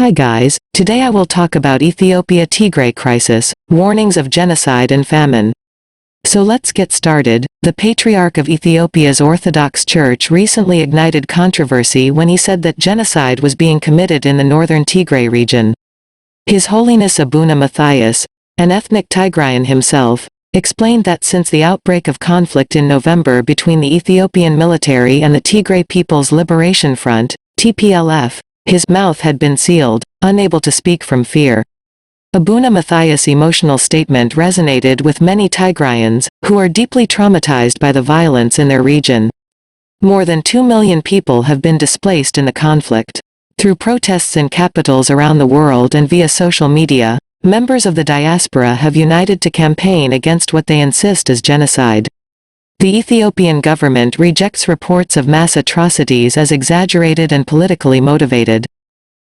Hi guys, today I will talk about Ethiopia Tigray crisis, warnings of genocide and famine. So let's get started. The Patriarch of Ethiopia's Orthodox Church recently ignited controversy when he said that genocide was being committed in the northern Tigray region. His Holiness Abuna Matthias, an ethnic Tigrayan himself, explained that since the outbreak of conflict in November between the Ethiopian military and the Tigray People's Liberation Front, TPLF, his mouth had been sealed, unable to speak from fear. Abuna Matthias' emotional statement resonated with many Tigrayans, who are deeply traumatized by the violence in their region. More than 2 million people have been displaced in the conflict. Through protests in capitals around the world and via social media, members of the diaspora have united to campaign against what they insist is genocide. The Ethiopian government rejects reports of mass atrocities as exaggerated and politically motivated.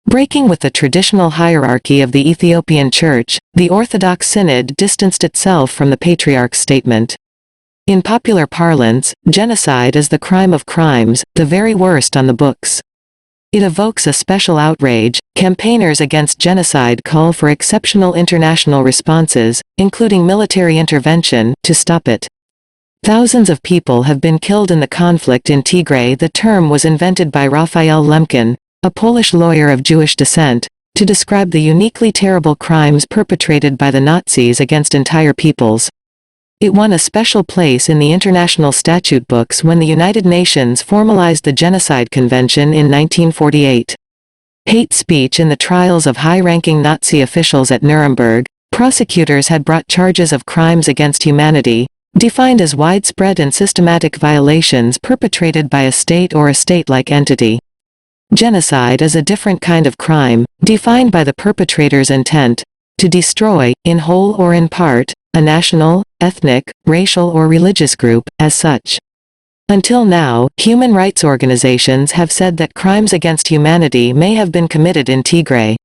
Breaking with the traditional hierarchy of the Ethiopian Church, the Orthodox Synod distanced itself from the Patriarch's statement. In popular parlance, genocide is the crime of crimes, the very worst on the books. It evokes a special outrage. Campaigners against genocide call for exceptional international responses, including military intervention, to stop it. Thousands of people have been killed in the conflict in Tigray. The term was invented by Raphael Lemkin, a Polish lawyer of Jewish descent, to describe the uniquely terrible crimes perpetrated by the Nazis against entire peoples. It won a special place in the international statute books when the United Nations formalized the Genocide Convention in 1948. Hate speech in the trials of high-ranking Nazi officials at Nuremberg, prosecutors had brought charges of crimes against humanity, defined as widespread and systematic violations perpetrated by a state or a state-like entity. Genocide is a different kind of crime, defined by the perpetrator's intent to destroy, in whole or in part, a national, ethnic, racial or religious group, as such. Until now, human rights organizations have said that crimes against humanity may have been committed in Tigray.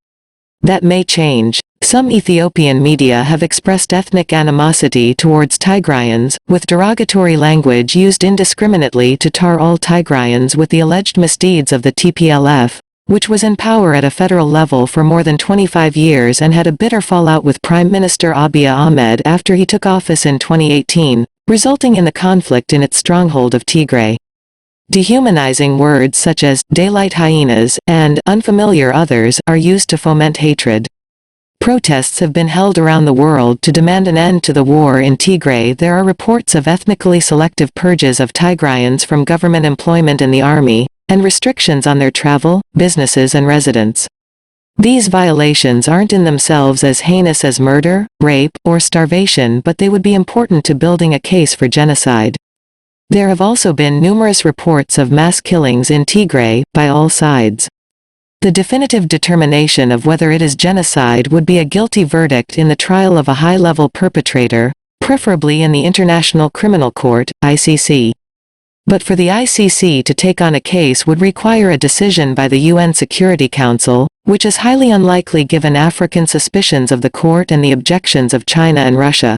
That may change. Some Ethiopian media have expressed ethnic animosity towards Tigrayans, with derogatory language used indiscriminately to tar all Tigrayans with the alleged misdeeds of the TPLF, which was in power at a federal level for more than 25 years and had a bitter fallout with Prime Minister Abiy Ahmed after he took office in 2018, resulting in the conflict in its stronghold of Tigray. Dehumanizing words such as daylight hyenas and unfamiliar others are used to foment hatred. Protests have been held around the world to demand an end to the war in Tigray. There are reports of ethnically selective purges of Tigrayans from government employment in the army, and restrictions on their travel, businesses and residence. These violations aren't in themselves as heinous as murder, rape, or starvation, but they would be important to building a case for genocide. There have also been numerous reports of mass killings in Tigray, by all sides. The definitive determination of whether it is genocide would be a guilty verdict in the trial of a high-level perpetrator, preferably in the International Criminal Court, ICC. But for the ICC to take on a case would require a decision by the UN Security Council, which is highly unlikely given African suspicions of the court and the objections of China and Russia.